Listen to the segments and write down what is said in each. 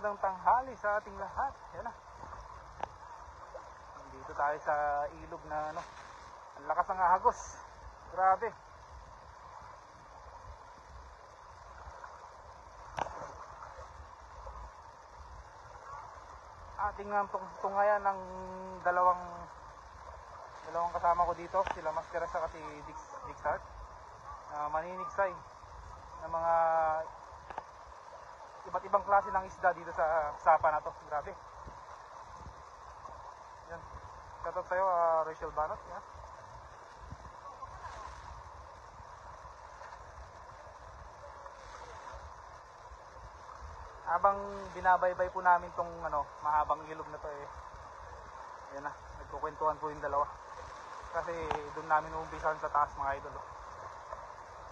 magandang tanghali sa ating lahat. Yan na. Dito tayo sa ilog na ano. Ang lakas ng ahagos. Grabe. Ating tungayan ng dalawang kasama ko dito, sila Maskera sa si Dixart. Maninigsay ng mga iba't ibang klase ng isda dito sa sapa na to. Grabe. Yan. Shoutout sa'yo, Rachel Banot. Yan. Habang binabaybay po namin tong mahabang ilog na to yan na, nagkukwentuhan po yung dalawa. Kasi doon namin umpisahan sa taas mga idol.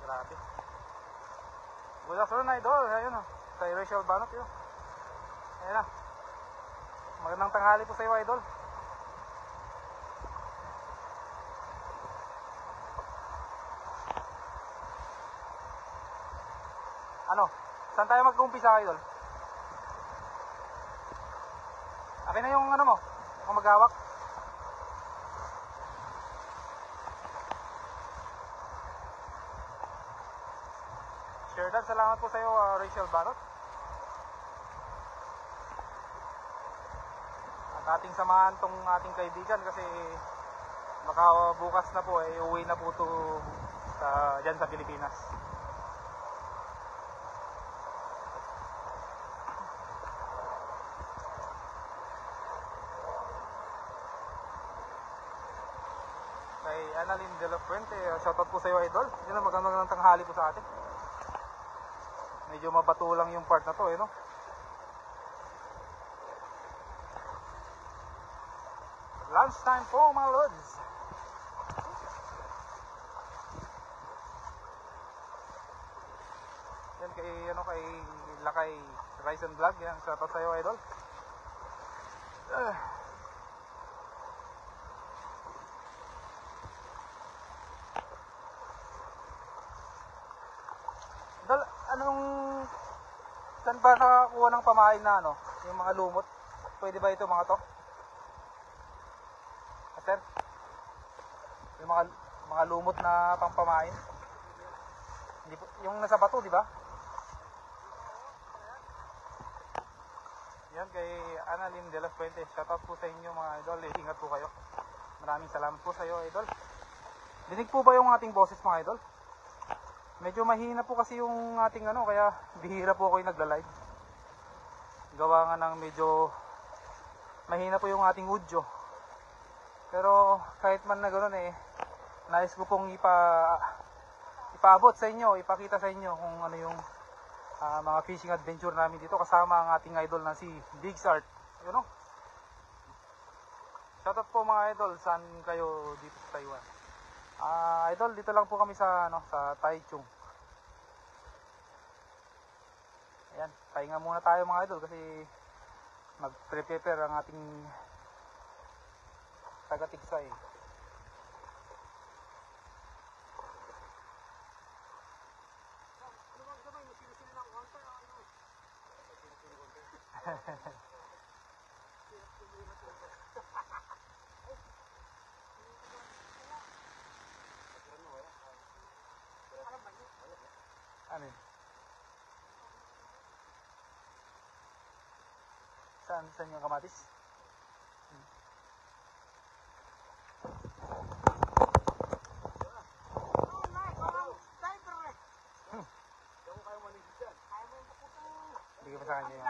Grabe. Good afternoon idol. Ayun kay Rachel Banot yun. Ayan na. Magandang tanghali po sa iyo idol. Saan tayo mag-uumpisa idol? Akin na yung mo, kung maghawak. Share that. Salamat po sa iyo, Rachel Banot. At ating samahan tong ating kaibigan kasi baka bukas na po uwi na po to dyan sa Pilipinas. Kay Annalyn De La Fuente, shoutout po sa iyo idol. Yun ang magandang tanghali po sa atin. Medyo mabato lang yung part na to no. Lunch time po mga lods. Yan kay kay Lakay Rise and Vlog. Yan, shoutout sa iyo idol. Saan ba nakakuha ng pamain na yung mga lumot? Pwede ba ito mga to? Sir? Yung mga lumot na pangpamain? Hindi po, yung nasa bato, di ba? Yan kay Annalyn De La Fuente. Shoutout po sa inyo mga idol. Ingat po kayo. Maraming salamat po sa iyo idol. Dinig po ba yung ating boses mga idol? Medyo mahina po kasi yung ating kaya bihira po ako yung nagla-live. Gawa nga ng medyo mahina po yung ating audio. Pero kahit man na ganoon nais ko pong ipaabot sa inyo, ipakita sa inyo kung ano yung mga fishing adventure namin dito kasama ang ating idol na si Dixart. Shoutout po mga idol, saan kayo dito sa Taiwan? Idol, dito lang po kami sa sa Taichung. Ayan, pahinga muna tayo mga idol kasi mag-prepare ang ating taga-tigsay. Ano yun? Saan yung kamatis? Hindi ka pa sa kanya yun.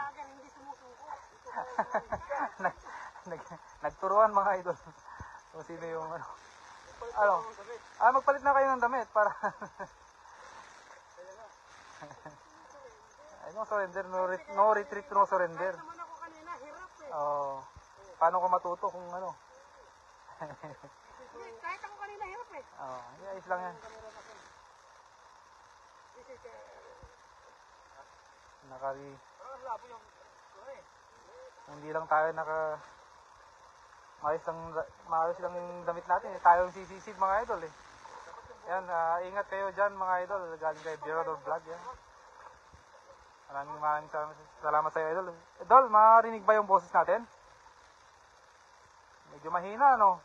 Nagturuan mga idol. Kung sino yung magpalit na kayo ng damit para no surrender, no retreat, no surrender. Oh, paano ko matuto kung kahit ako kanina hirap ayos lang yan. Hindi lang tayo maayos lang yung damit natin. Tayo yung sisisid mga idol Yan, ingat kayo dyan mga idol. Galing kay Birador Vlog yan. Maraming salamat sa iyo, Idol. Idol, marinig ba yung boses natin? Medyo mahina, no?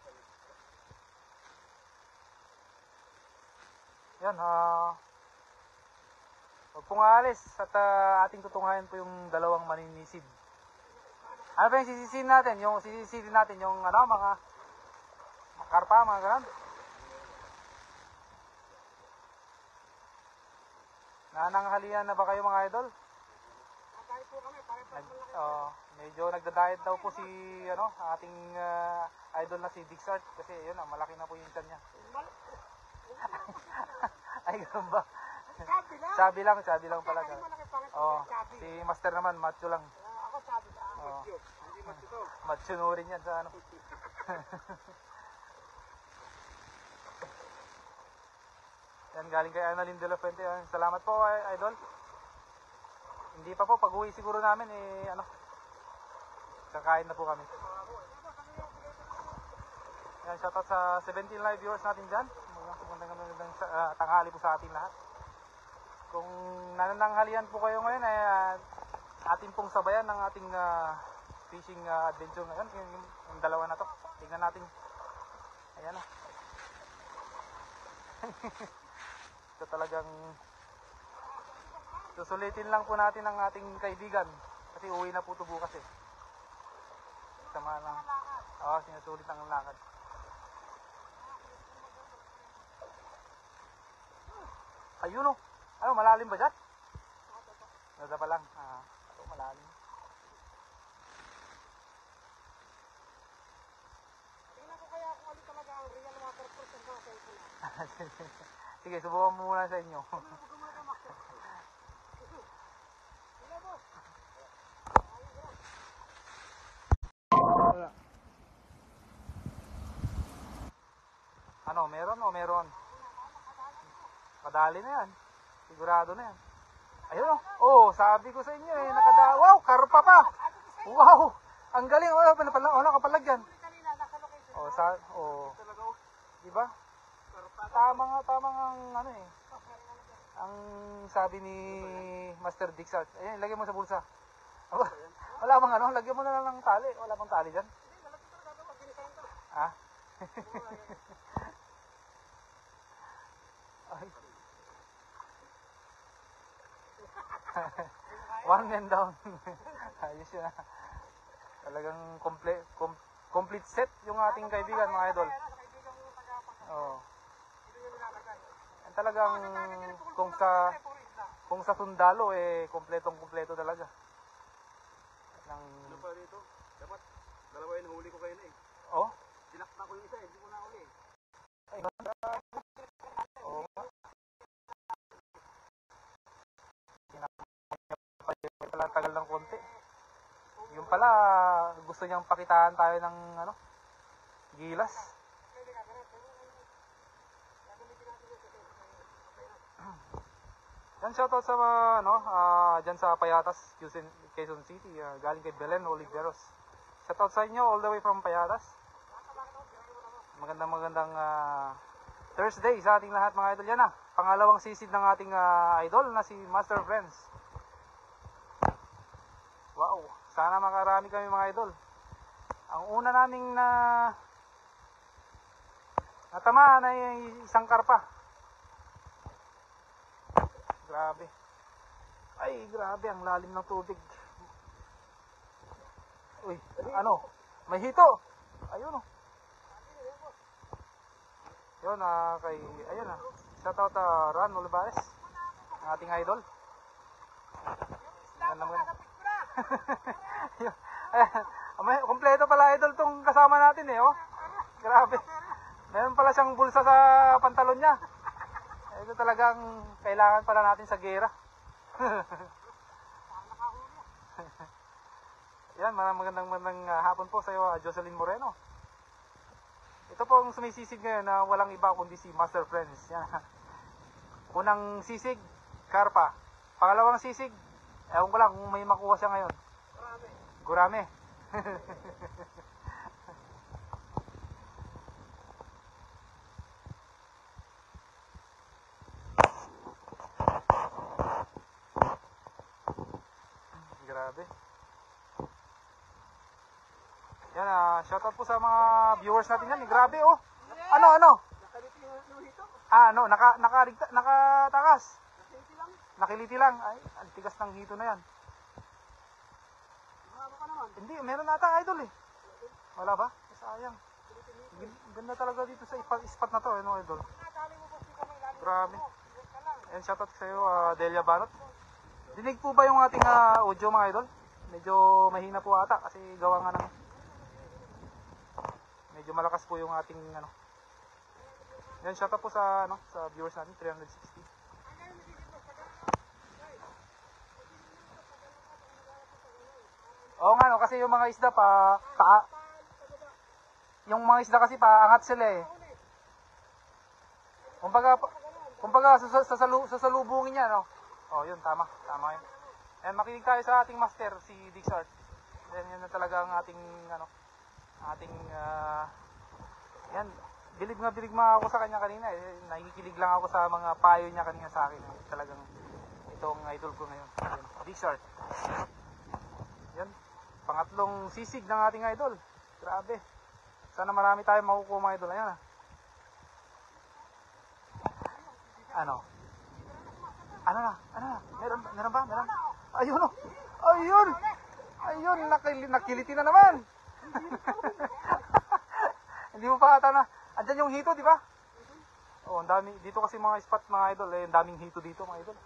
Yan, huwag pong aalis at ating tutungayan po yung dalawang maninisid. Ano ba yung sisisihin natin? Yung sisisihin natin yung ano, mga karpa, mga ganun. Nananghalian na ba kayo, mga idol? Nakahit po kami, pare-pare malaki. Medyo nagda-diet daw po si ano, ating idol na si Dixart kasi yun malaki na po yung tiyan niya. Ay, ganun ba? Sabi lang. Sabi lang pala. Kasi malaki pangit Oh, sabi. si Master naman, macho lang. Ako sabi lang. Oh. Hindi macho to. Macho no rin yan sa ano. Yan, galing kay Annalyn De La Fuente. Salamat po, idol. Hindi pa po, pag-uwi siguro namin, ano, kakain na po kami. Yan, shoutout sa 17 live viewers natin dyan. Magandang tanghali po sa atin lahat. Kung nananghalian po kayo ngayon, ay atin pong sabayan ng ating fishing adventure ngayon. Yung dalawa na to. Tingnan natin. Ayan na. Ito talagang susulitin lang po natin ang ating kaibigan kasi uwi na po ito bukas eh. Sama lang. Oo, sinusulit ang lakad. Ayun o. Ano, malalim ba dyan? Nasa pa lang. Ito malalim. Tingnan ko kaya kung ano talaga ang real waterproof ng mga cellphone. Sige, subukan mo muna sa inyo. Ano, meron o meron? Madali na yan. Sigurado na yan. Ayun o. Oh, sabi ko sa inyo eh. Wow, karpa pa. Wow. Ang galing. Nakapalag yan. Oh, diba? Tama ang ano eh. Ang sabi ni Master Dixart. Ayan, lagyan mo sa bulsa. Wala bang ano? Lagyan mo na lang ng tali. Wala bang tali dyan? Ah? Ay. One man down. Ayos yun. Talagang complete set yung ating kaibigan, mga idol. Oo. Talagang kung sa sundalo eh kompletong-kompleto talaga. Ano pa dito? Dapat dalawa yung huli ko kayo na eh. Oh? Sinakta ko yung isa eh, hindi ko na huli eh. Ay, oh. Pala tagal ng konti. Yung pala gusto niyang pakitaan tayo ng ano, gilas. Yan, shoutout sa mga dyan sa Payatas, Quezon City, galing kay Belen Oliveros. Shoutout sa inyo all the way from Payatas. Magandang Thursday sa ating lahat, mga idol. Yan na, pangalawang sisid ng ating idol na si Master Friends. Wow, sana makarami kami, mga idol. Ang una naming natamaan ay isang karpa. Grabe. Ay, grabe, ang lalim ng tubig. Uy, ano? May hito. Ayun, oh. Yun, ayun, shoutout Ran Olivares, ang ating idol. Kompleto pala, idol, tong kasama natin eh, oh. Grabe. Meron pala siyang bulsa sa pantalon niya. Ito talagang kailangan pala natin sa gera. Yan, magandang hapon po sa iyo, Jocelyn Moreno. Ito po ang sumisisig ngayon na walang iba kundi si Master Friends. Yan. Unang sisig, karpa. Pangalawang sisig, ewan ko lang kung may makuha siya ngayon. Gurame. shoutout po sa mga viewers natin yan. Grabe oh. Ano? Nakaliti yung hito. Ano, nakatakas. Nakiliti lang. Nakiliti lang. Ay, ang tigas ng hito na yan. Mababa ka naman. Hindi, meron ata idol eh. Wala ba? Sayang. Ganda talaga dito sa spot na to, ano idol. Nadali mo boss ka ng ilalim. Grabe. Yes ka lang. And shoutout sa iyo, Delia Banot. Dinig po ba yung ating audio mga idol? Medyo mahina po ata kasi gawa nga ng medyo malakas po yung ating ano. Yan, shoutout po sa sa viewers natin 360. Oo nga no, kasi yung mga isda yung mga isda kasi paangat sila eh. Kumbaga sasalubungin niya no. Oh, yun tama yun. And makinig tayo sa ating master si Dixart. Then yun na talaga ang ating yan, bilib nga ako sa kanya kanina eh. Nakikinig lang ako sa mga payo niya kanina sa akin. Talagang itong idol ko ngayon. Dixart. Yan, pangatlong sisig ng ating idol. Grabe. Sana marami tayong makukuha mga idol. Ayan ah. Ano na? Meron ba? Ayun oh. Ayun, nakiliti na naman. Hindi mo pa ata na. Andyan yung hito, di ba? Oh, ang dami. Dito kasi mga spot mga idol, eh, ang daming hito dito mga idol.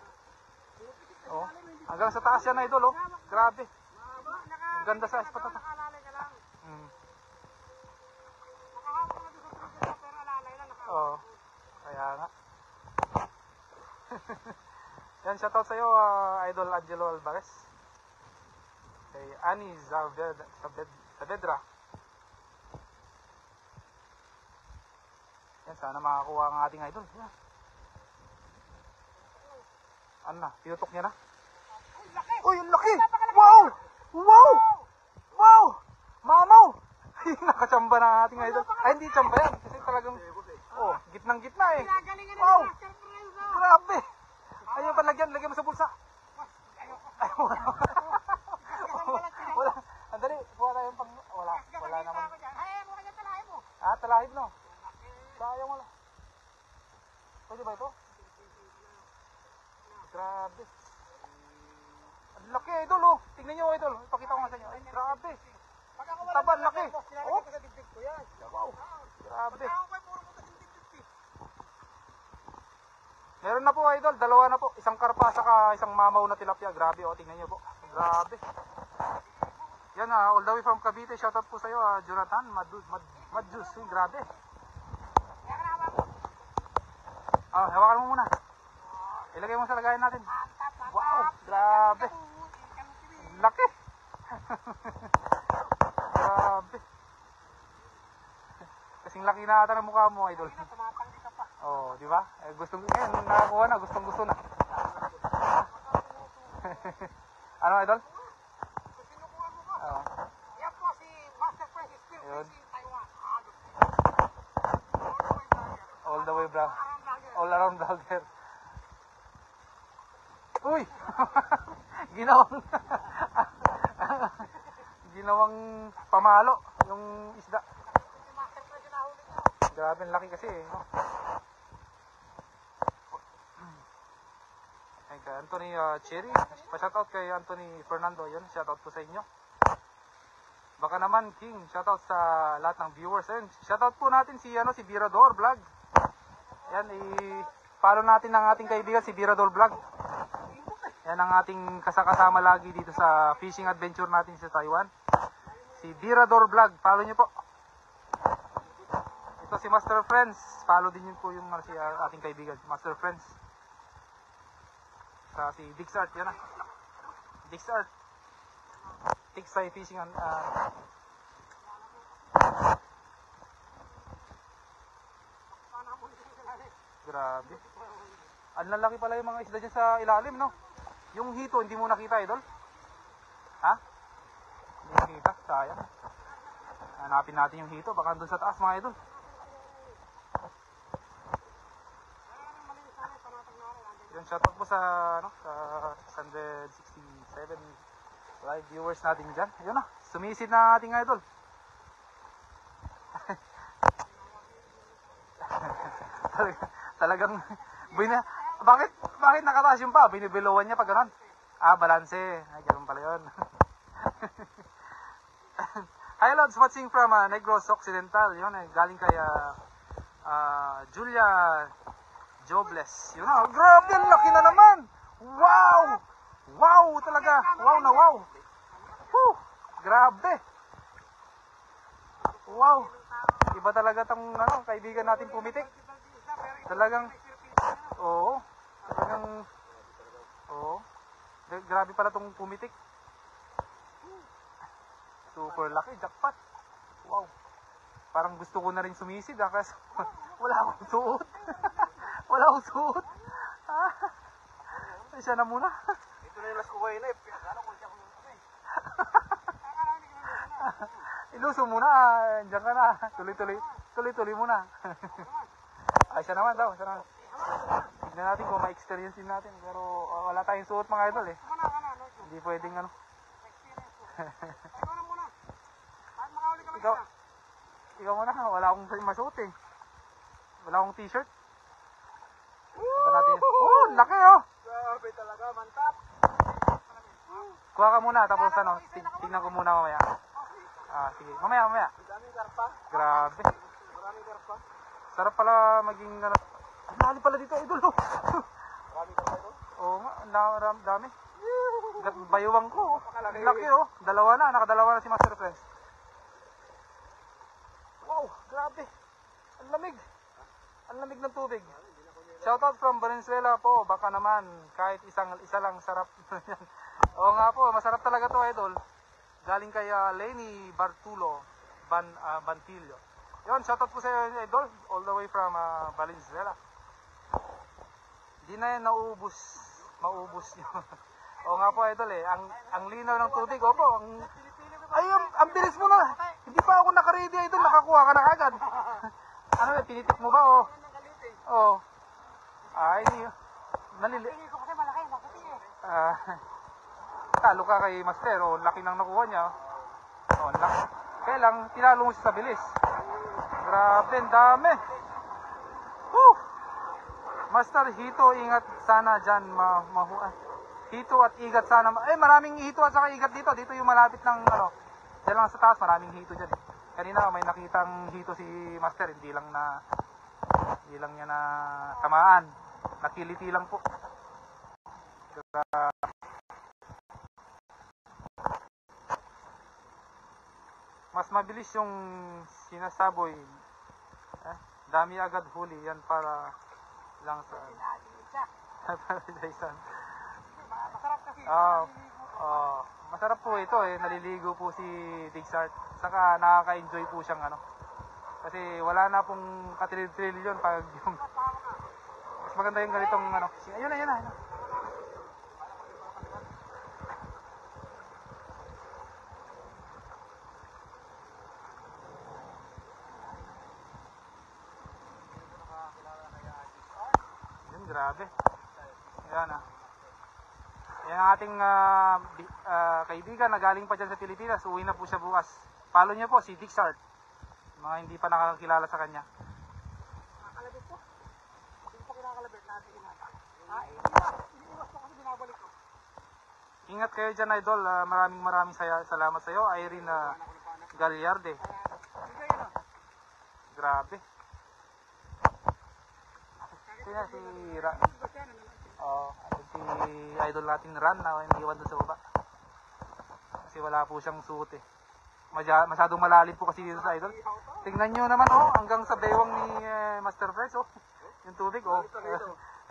Oh, hanggang sa taas yan idol, oh. Grabe. Ang ganda sa spot na to. Nakalalay ka lang. Mm. Nakahawak ka na doon sa tubig pero alalay lang. Oh. Kaya nga. Yan, shoutout sa iyo, Idol Angelo Alvarez. Kay Annie Saavedra. Yan, sana makakuha ang ating idol. Yan. Ano na? Pinutok niya na? Uy, ang laki! Wow! Mamaw! Nakachamba na ang ating idol. Ay, hindi chamba yan. Kasi talagang, oh, gitnang-gitna eh. Gagalingan na Wow! ni Master Prensa. Grabe! Ayaw pa lagyan mo sa bulsa. Ay, wala. Andali, kuha tayo pang, wala naman. Ay, mo kanya talahin mo. Talahib no? Sayang wala. Pwede ba ito? Grabe. Ang laki idol oh. Tingnan nyo idol. Ipakita ko nga sa inyo. Ay, grabe. Pag ako Taba, laki. Sinalagay ko sa dibdib ko yan. Wow. Grabe. Ako pa puro mo sa dibdib. Meron na po idol. Dalawa na po. Isang karpa saka isang mamaw na tilapia. Grabe oh. Tingnan nyo po. Grabe. Yan all the way from Cavite. Shoutout po sa iyo Jonathan Madjus. Grabe. Hawakan mo muna. Ilagay mo sa lagayan natin. Wow, grabe. Laki. Grabe. Kasing laki na ata ng mukha mo, idol. Tumatanggi ka pa. Oh, di ba? Ngayon nakakuha na, gustong-gusto na. Ano, idol? Sinukuha mo ko. Oh. Yan po si Master Prensa still Ayun. in Taiwan. All the way, bro. All around vlogger. Uy! ginawang pamalo yung isda. Si Master Prensa nahuli niya. Grabe, ang laki kasi eh. No? Ay, kay Anthony Cherry. Pa-shoutout kay Anthony Fernando. Yun, shoutout po sa inyo. Baka naman, King. Shoutout sa lahat ng viewers. Ayun, shoutout po natin si Virador Vlog. Yan, i-follow natin ang ating kaibigan si Virador Vlog. Yan ang ating kasama lagi dito sa fishing adventure natin sa Taiwan. Si Virador Vlog, follow nyo po. Ito si Master Friends, follow din yun po yung si ating kaibigan, Master Friends. Sa si Dixart, yan na. Dixart. Tiksay Fishing Grabe. Ang lalaki pala yung mga isda dyan sa ilalim, no? Yung hito, hindi mo nakita, idol? Ha? Hindi nakita? Sayang. Hanapin natin yung hito. Baka doon sa taas, mga idol. Yun, shoutout po sa, sa 167 live viewers natin dyan. Yun na, sumisid na ating idol. Talagang, bakit nakataas yung pa? Binibiluan niya pag gano'n. Balanse. Ay, gano'n pala yun. Hi Lods, watching from Negros Occidental. Yun galing kay Julia Jobless. Yun grabe, ang laki na naman. Wow! Wow talaga. Wow na wow. Whew, grabe. Wow. Iba talaga tong kaibigan natin pumitik. Talagang oo. Grabe pala tong pumitik. Super laki, jackpot. Wow. Parang gusto ko na rin sumisid kasi wala akong suot. Wala akong suot. Siya na muna. Ito na yung last ko kayo na. Ano ko siya kung Iluso muna. Diyan ka na. Tuloy muna. Ay, siya naman daw. Tignan natin kung ma-experience din natin. Pero wala tayong suot mga idol eh. Hindi pwedeng Ikaw muna, wala akong masuot eh. Wala akong t-shirt. Laki oh! Grabe talaga, mantap. Kuha ka muna, tapos tingnan ko muna mamaya. Sige. Mamaya. Daming karpa. Grabe. Maraming karpa. Sarap pala maging Ang dami pala dito, idol oh. Maraming karpa ito. Oo nga, dami. Bayuwang ko. Ang laki oh. Nakadalawa na si Master Friends. Wow, grabe. Ang lamig. Ang lamig ng tubig. Shoutout from Valenzuela po. Baka naman, kahit isa lang sarap. Oo nga po, masarap talaga to idol. Galing kay Lenny Bartulo Bantillo. Yun, shoutout po sa iyo idol. All the way from Valenzuela. Di na yan maubos yun. Oo nga po idol eh. Ang linaw ng tubig. Opo, ang bilis mo na. Hindi pa ako nakaready idol. Nakakuha ka na kagad. Pinitik mo ba o? Oo. Ay, Tingin ko kasi malaki, maputi eh. Talo ka kay Master. Laki nang nakuha niya. Laki. Kaya lang, tinalo mo siya sa bilis. Grabe, ang dami. Woo! Master, hito, ingat sana dyan. Hito at igat sana. Maraming hito at saka igat dito. Dito yung malapit ng dyan lang sa taas, maraming hito dyan. Kanina may nakitang hito si Master. Hindi lang niya na tamaan. Nakiliti lang po. Mas mabilis yung sinasaboy. Dami agad huli. Yan para lang sa para Masarap kasi. masarap po ito eh. Naliligo po si Digsart. Saka nakaka-enjoy po siyang kasi wala na pong katril-tril yun pag yung mas maganda yung ganitong ayun na. Yun, grabe. Ayan Yan ang ating kaibigan na galing pa dyan sa Pilipinas. Uwi na po siya bukas. Follow niyo po si Digsart. Mga hindi pa nakakilala sa kanya. Nakakalabit ko. Hindi pa kinakalabit natin inata. Iniiwas ko kasi binabalik ko. Ingat kayo dyan idol. Maraming salamat sa iyo. Irene Gallarde. Grabe. Si idol nating Ran na iniwan doon sa baba. Kasi wala po siyang suot eh. Masyadong malalim po kasi dito sa idol. Tingnan nyo naman hanggang sa baywang ni Master Fresh yung tubig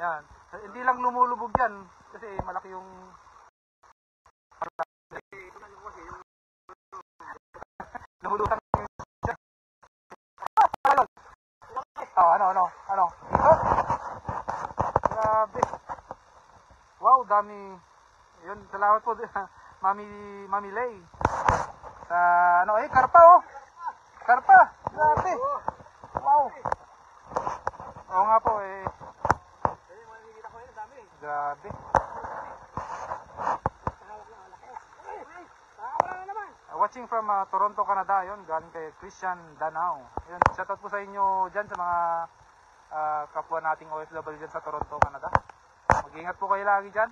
yan. Hindi lang lumulubog yan kasi malaki yung lumulutang ano grabe. Wow, dami. Yun, salamat po Mami Lay. Sa karpa Karpa. Grabe. Wow. Oo nga po Makikita ko yun, dami. Grabe. Watching from Toronto, Canada. Yun, galing kay Christian Danao. Yun, shoutout po sa inyo dyan sa mga kapwa nating OFW dyan sa Toronto, Canada. Mag-ingat po kayo lagi dyan.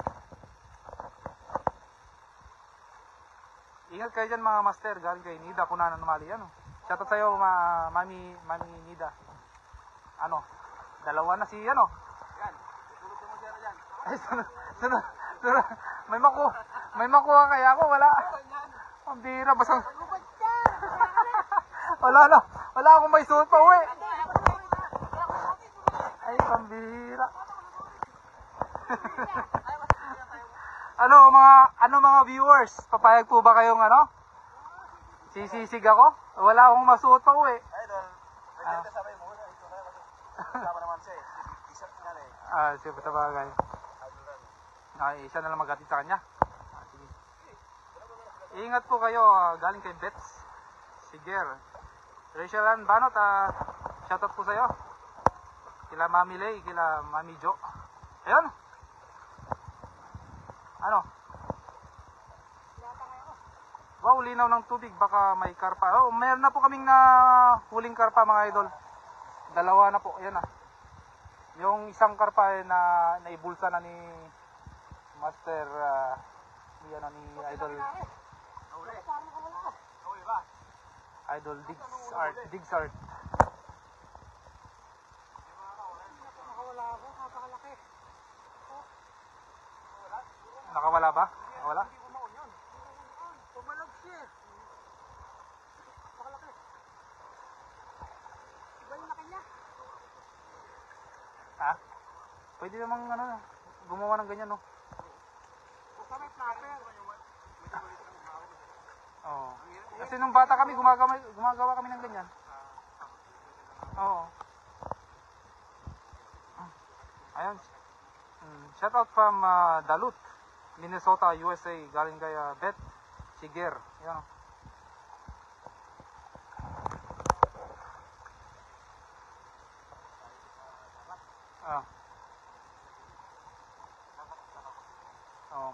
Ingat kayo dyan mga master, galing kay Nida Kunanan Numali. Ano? Shoutout sa'yo, Mami Nida. Ano? Dalawa na si ano? Yan. Tutulog mo siya na dyan. Ay, sunod. May makuha kaya ako, wala. Ang bira, basang. Lupad ka! Wala akong may suot pa uwi. Ay, pambira. Ano mga viewers, papayag po ba kayong ano? Sisisig ako? Wala akong masuot pa uwi. Idol, pwede sabay mo. Ito kaya kasi. Kasama naman siya eh. T-shirt nga eh. Siya sa bagay. Okay, isa na lang maghatid sa kanya. Sige. Ingat po kayo, galing kay Bets. Siger. Rachel Ann Banot, shoutout po sa'yo. Kila Mami Lay, kila Mami Jo. Ayun. Ano? Wow, linaw ng tubig. Baka may karpa. Oh, mayroon na po kaming na huling karpa mga idol. Dalawa na po. Ayan na. Yung isang karpa na naibulsa na ni Master ni Idol. Idol Digs Art. Nakawala ako, napakalaki. Nakawala ba? Wala? Pumalag siya. Napakalaki. Iba yung laki niya. Ha? Pwede namang gumawa ng ganyan, no? Basta may flapper. Oo. Kasi nung bata kami, gumagawa kami ng ganyan. Oo. Ayun. Shout out from Duluth, Minnesota, USA. Galing kay Beth Siger. Yan.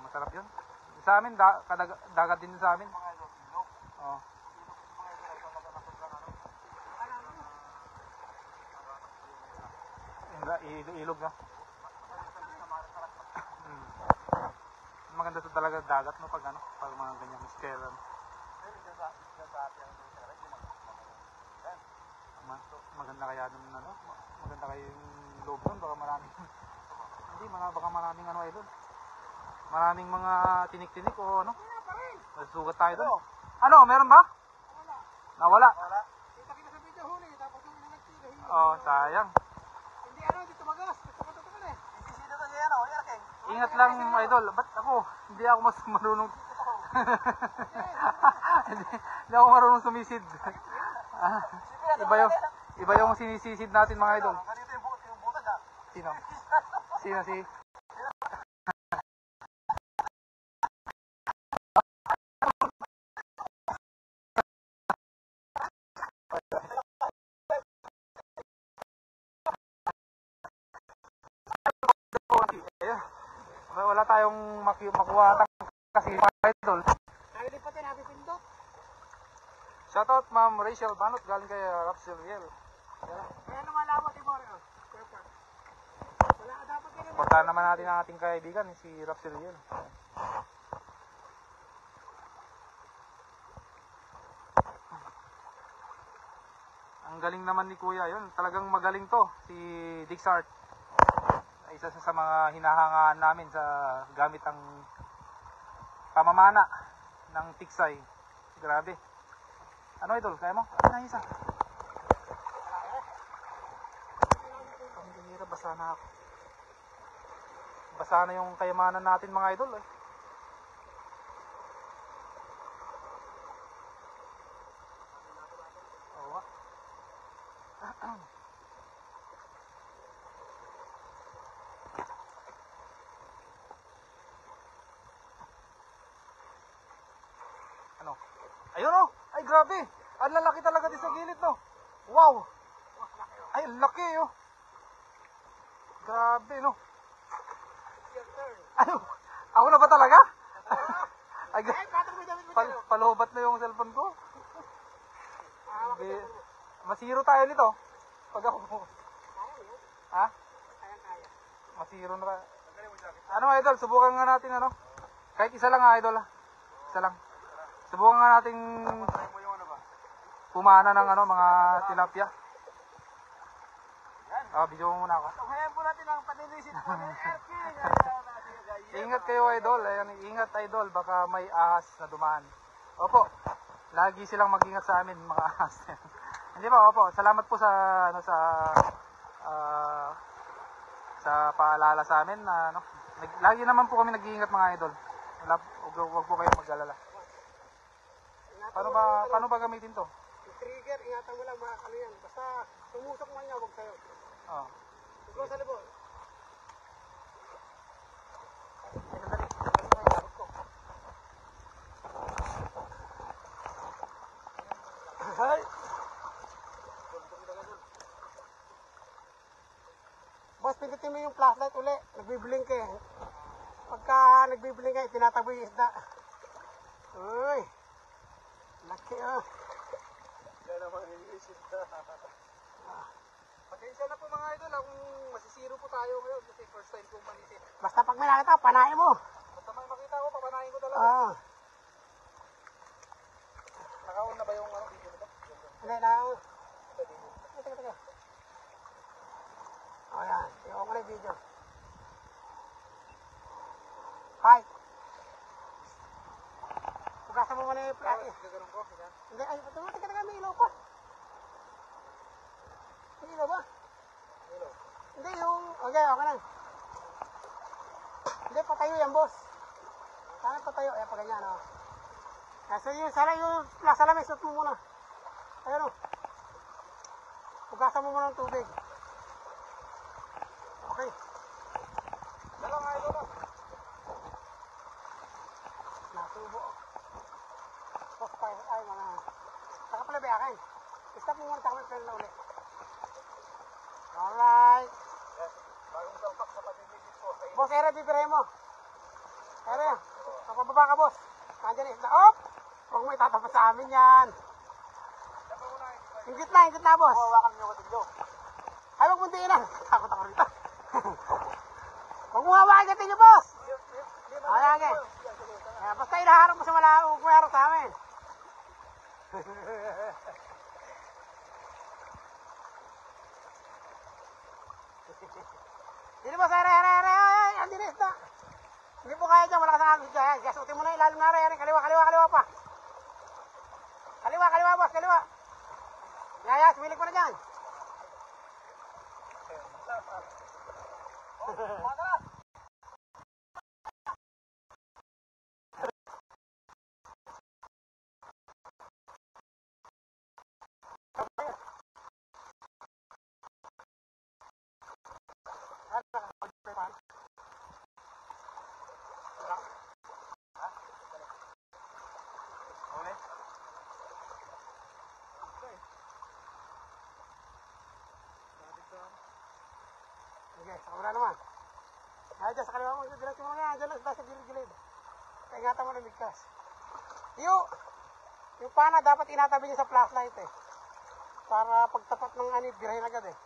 Masarap yun. Sa amin, dagat din sa amin. Oo. Ilog na. Maganda to talaga dagat, no, pag mga ganyan scale. Maganda kaya dun, maganda kayo yung loob dun, baka maraming baka maraming idol. Maraming mga tinik-tinik o ano. Nasusugat tayo dun. Ano, meron ba? Nawala. Kita kita sa video huli, tapos nung nagtira. Oh, sayang. Hindi hindi tumagas. Tumagas eh. Sisito to siya, no? Yarking. Ingat lang idol. Ba't ako? Hindi ako mas marunong. Hindi ako marunong sumisid. Iba yung sinisisid natin mga idol. Ganito yung butag ah. Sino? Sino si? Wala tayong makuha kasi mga idol. Nalilipatin natin pindot. Shoutout Ma'am Rachel Banot, galing kay Rapsel Riel. Kaya lumalawat yung Mario. Wala dapat din. Supportahan naman natin ang ating kaibigan, si Rapsel Riel. Ang galing naman ni Kuya, yun. Talagang magaling to, si Digs Art. Isa sa mga hinahangaan namin sa gamit ang pamamana ng tiksay. Grabe. Ano idol, kaya mo? Ano na isa? Ang hirap, basa na ako. Basa na yung kayamanan natin mga idol eh. Oo. Ano? Ayun oh! Ay grabe! Ang lalaki talaga din sa gilid no! Wow! Ay ang laki oh! Grabe no! Ano? Ako na ba talaga? Ay, palubat na yung cellphone ko. Masiro tayo nito. Pag ako. Ha? Kaya. Masiro na tayo. Ano idol, subukan nga natin ano. Kahit isa lang ha idol ha. Isa lang. Subukan nga natin pumana ng ano, mga tilapia. Video mo muna ako. Tunghayan po natin ang paninisid po ni Erky. Ingat kayo idol, ayan, ingat idol, baka may ahas na dumaan. Opo, lagi silang mag-ingat sa amin mga ahas. Hindi ba, opo, salamat po sa ano sa paalala sa amin na ano. Lagi naman po kami nag-iingat mga idol. Huwag po kayong mag-alala. Paano ba gamitin to? Yung trigger, ingatan mo lang mga ano yan. Basta tumusok man niya, huwag sa'yo. Oh. Ikaw sa libon. Hay! Boss, pindutin mo yung flashlight uli. Nagbiblink eh. Pagka nagbiblink eh, tinataboy yung isda. Uy! Laki ah. Yan naman yung isda. Pasensya na po mga idol kung masisiro po tayo ngayon kasi first time kong manisin. Basta pag may nakita, panain mo. Basta may makita ko, papanahin ko talaga. Ah. Naka-on na ba yung ano, video nito? Hindi na. Teka. O yan, tingnan ko na yung video. Hi. Pugasan mo muna yung plaki. Gaganon ko, yan. Hindi, ay, teka, may ilaw pa. May ilaw ba? Ilaw. Hindi, yung, okay lang. Hindi, patayo yan, boss. Sana patayo, ayan, pa ganyan, o. So yung salamin, suot mo muna. Ayan, o. Pugasan mo muna ng tubig. Okay. Dalang nga idol. Nasubo. Tapos tayo, ay mga, saka pala biyakin. Stop mo muna, saka may plan na ulit. Alright. Bagong salpak sa paniligid po. Boss, ere, bibirahin mo. Ere, kapababa ka, boss. Nandiyan na isda. Op! Huwag mo itatapat sa amin yan. Ingit na, boss. Hawakan niyo ko tiglo. Ay, huwag mong diinan. Takot ako rito. Huwag mo hawakan ka tiglo, boss. Ayan, basta inaharap mo sa malayo, huwag mo harap sa amin. Dito boss, ere. Andi na isda. Hindi po kaya dyan, malakas ang agos dyan. Gasutin mo na ilalim na rin. Kaliwa pa. Kaliwa, boss, kaliwa. Yaya, sumilig mo na dyan. Sige, sa kabila naman. Ay, dyan sa kaliwa mo, diretso mo nga, dyan lang sa gilid-gilid. Ingatan mo ng bigkas. Yung pana dapat inatabi niya sa flashlight eh. Para pagtapat ng anib, birahin agad eh.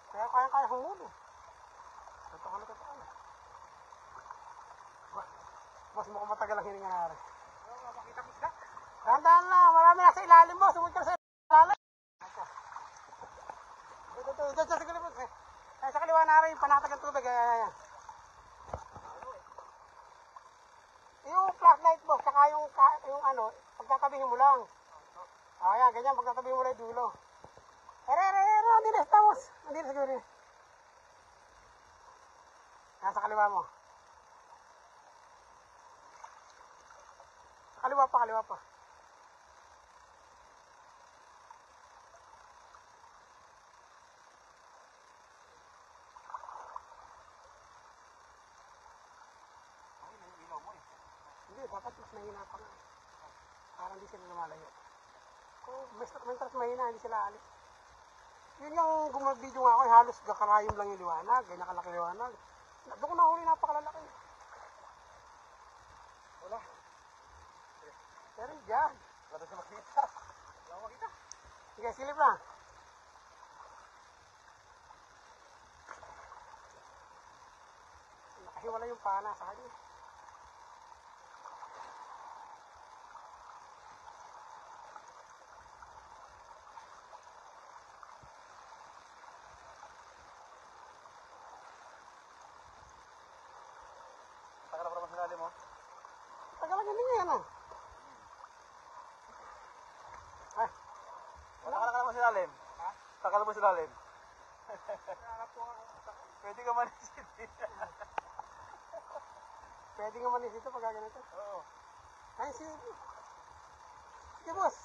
Kaya kaya humulo. Totoo na. Boss, mukhang matagal ang hininga na rin. Makita mo isda? Dahan-dahan lang, marami nasa ilalim boss. Huwag ka sa ilalim. Ito, sa kaliwa. Ay, sa kaliwa na rin, yung panatag ng tubig. Ayan. Yung flashlight box, saka yung ano, pagtatabihin mo lang. Ayan, ganyan, pagtatabihin mo lang yung dulo. Hindi na, estamos. Hindi na siguro. Ayan, sa kaliwa mo. Kaliwa pa. Hindi, dapat mas mahina pa nga. Para hindi sila lumalayo. Kung mentras mahina, hindi sila alis. Yun yung gumag-video nga ako, halos gakarayom lang yung liwanag. Ganyan kalaki liwanag. Doon ko nahuli, napakalalaki. Wala. Pero dyan. Wala siya makita. Wala makita. Sige, silip lang. yung pana sa kanya. Tagal na pa naman mo. Tagal lang yun yan ah. Ay, Tagal ka naman silalim. Ha? Tagal mo silalim. Pwede ka manisid. pwede nga manis ito pag ganito. Oo. Ay, sige boss.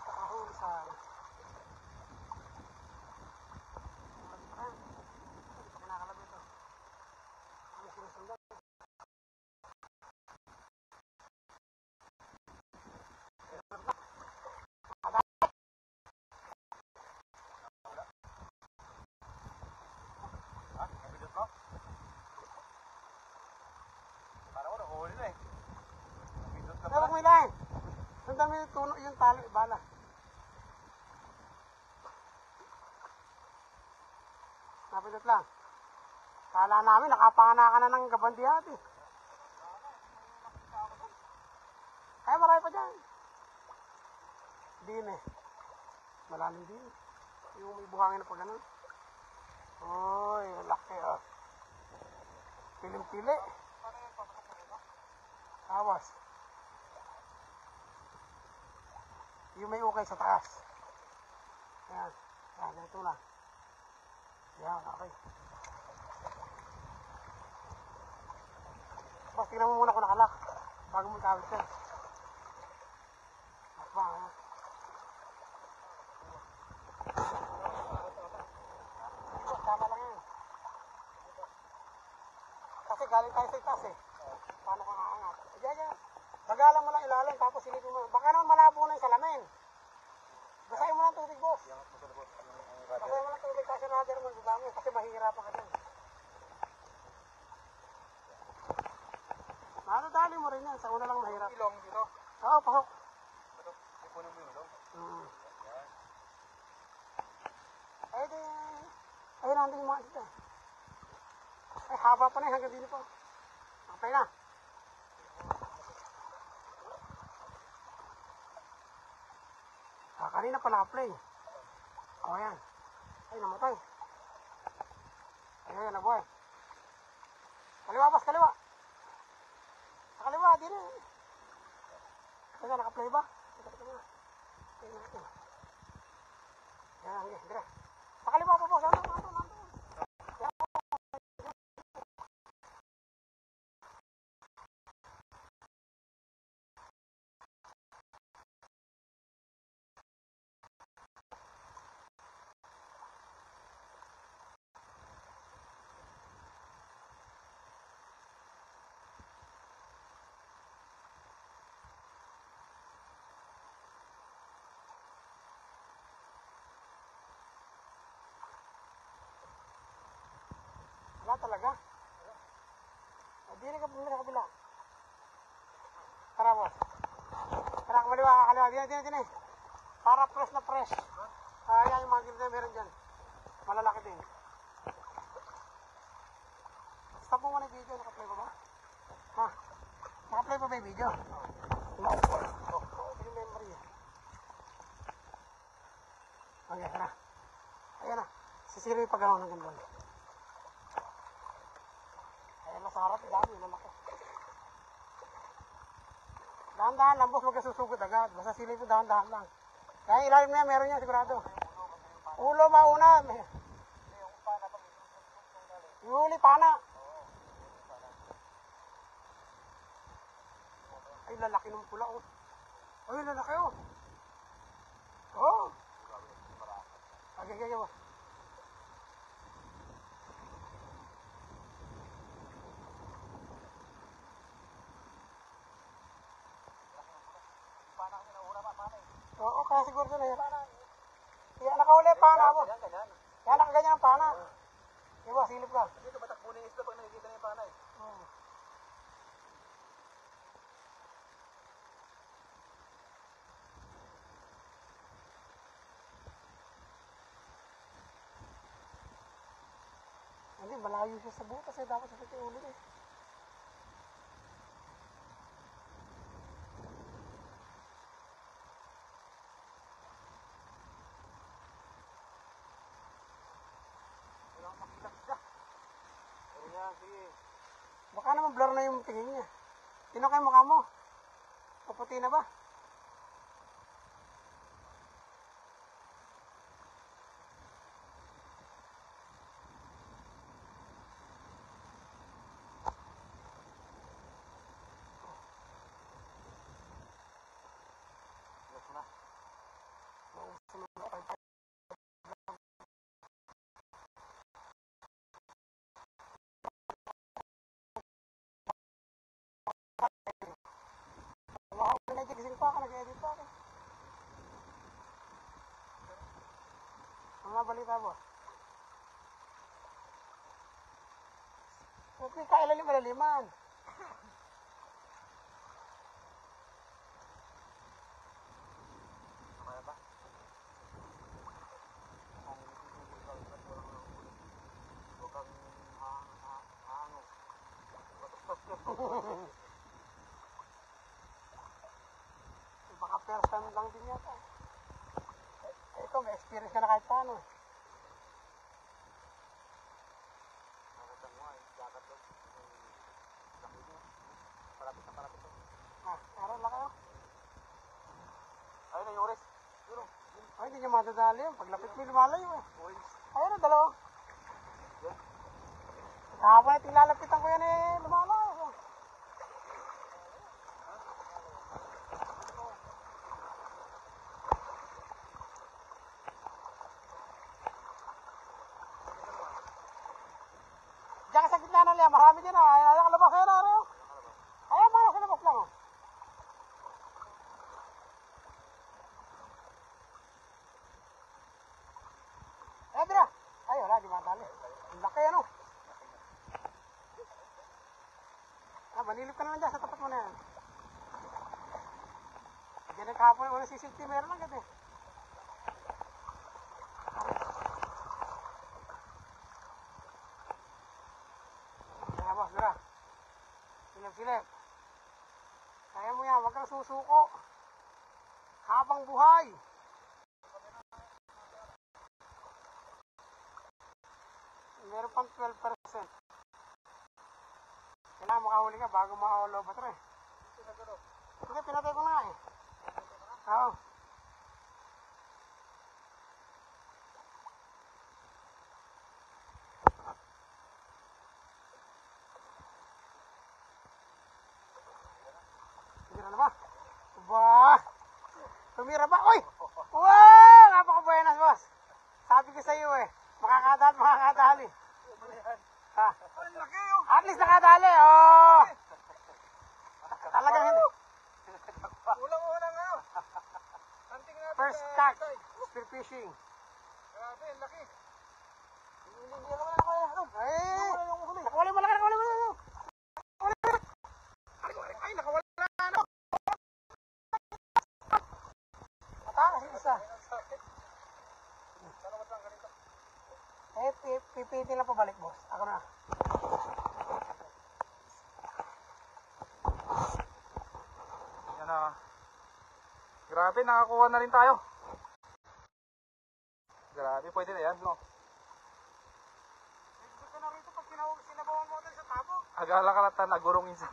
Nakahuli sa kinakalab ito. Ano sinusundan? Ha? Nabidot mo? Parang ko nakuhuli na eh. Nabidot ka Pero pa. kung ilan, sundan mo yung tuno, yung talo, bala. Napindot lang. Kala namin, nakapana ka na ng gabandihati. Ay, marami pa dyan. Din eh. Malalim din. Yung may buhangin na pa ganun. Uy, laki oh. Pilim-pili. Awas. Yung may ukay sa taas. Ayan. Ayan, ito lang. Ayan, okay. Basta tingnan mo muna kung nakalak. Bago mo tawid ka. Akbang, ha? Tama lang yan. Kasi galing tayo sa itaas eh. Paano ka aangat? Ayan. Bagalan mo lang ilalim tapos silipin mo. Baka naman malabo na yung salamin. Basahin mo lang tubig, boss. Basahin mo lang tubig kasi nader mo dami kasi mahihirapan ka din. Nadadali mo rin yan. Sa una lang mahirap. Ilong dito. Oo, pasok. Ipunin mo yung ilong. Ay, di. Ayun, nandun yung mga isda. Ay, haba pa na hanggang dito po. Okay na. Kanina pa naka-play. O, yan. Ay, namatay. Ayan, nabuhay. Kaliwa, boss, kaliwa. Sa kaliwa, di na. Kaya naka-play ba? Ayan natin. Yan, hanggang, dire. Sa kaliwa po, boss. Nandun. Wala talaga. Hindi rin ka bumili sa kabila. Tara, boss. Tara, kumaliwa ka kaliwa. Dine. Para fresh na fresh. Ayan yung mga gilid na meron dyan. Malalaki din. Stop mo muna yung video. Naka-play pa ba? Ha? Naka-play pa ba yung video? Yung memory. Okay, tara. Ayan na. Sisiro yung pag-gano'n ng gano'n. Sa harap, dami, lalaki. Dahan-dahan lang, boss, huwag ka susugod agad. Basta silip mo, dahan-dahan lang. Kaya ilalim na yan, meron yan, sigurado. Ulo, mauna. Yung huli, pana. Ay, lalaki ng pula, oh. Ay, lalaki, oh. Oh. Okay, boss. Oo, kaya siguro doon na. Kaya nakahuli pana mo. Kaya nakaganyan ang pana. Diba, silip ka. Dito matakbo na yung isda pag nakikita na yung panay. malayo siya sa butas eh. Dapat sa ulo eh. Baka naman blur na yung tingin niya. Sino kayo mukha mo? Paputi na ba? Nag-exil pa ako, nag-edit pa ako. Ang mga balita boss. Huwag may kailalim-alaliman. Kaya ba? Huwag kang hango. Baka first time lang din yata. Ikaw, may experience ka na kahit paano. Nakita mo nga, jacket doon. Laki niya. Parapit na parapit to. Aral lang kayo. Ayun na yung oras. Yun o. Ay, hindi niya madadali yun. Paglapit mo, lumalayo eh. Orange. Ayun na, dalawa. Yun. Kahapon na tinglalapitan ko yan eh, lumalayo. Diyan ka sa gitna na liya, marami dyan ah. Ayaw nakalabas kayo na rin. Ayaw mga nasa labas lang oh. Eh, bira. Ay, wala, di matali. Ang laki ano. Manilip ka naman dyan sa tapat mo na yan. Diyan ang kahapon yung unang CCTV, meron lang gati. Kaya boss, bira. Silip-silip. Kaya mo yan, huwag kang susuko. Habang buhay. Meron pang 12%. Kailangan makahuli ka bago makahuli ba ito eh. Hindi, pinatay ko na eh. Oo. Tumira na ba? Ba! Tumira ba? Uy! Wow! Napaka-buenas boss. Sabi ko sa iyo eh. Makakadali. Ha? At least nakadali. Oh! Talagang hindi. Ulang-ulang nga. Hunting natin. First catch. Spear fishing. Grabe, ang laki. Ay! Nakawali mo lang. Ay, nakawala na. Matakas yung isa. Salamat lang ganito. Eh, pipitin lang pabalik boss. Ako na. Yan na. Grabe, nakakuha na rin tayo. Grabe, pwede na yan, no? Gusto na rito pag sinabawan mo tayo sa tabo. Agala-kalatan, agurong insa.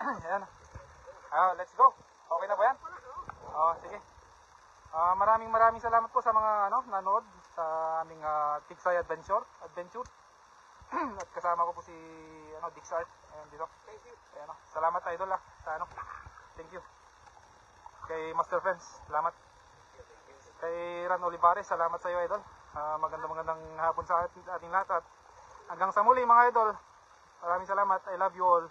Ayan. Let's go. Okay na ba yan? Sige. Maraming salamat po sa mga nanood sa aming Tiksay Adventure. At kasama ko po si Dixart. Ayan dito. Thank you. Ayan, salamat idol sa Thank you. Kay Master Friends, salamat. Kay Ran Olivares, salamat sa iyo idol. Magandang hapon sa ating lahat at hanggang sa muli mga idol. Maraming salamat. I love you all.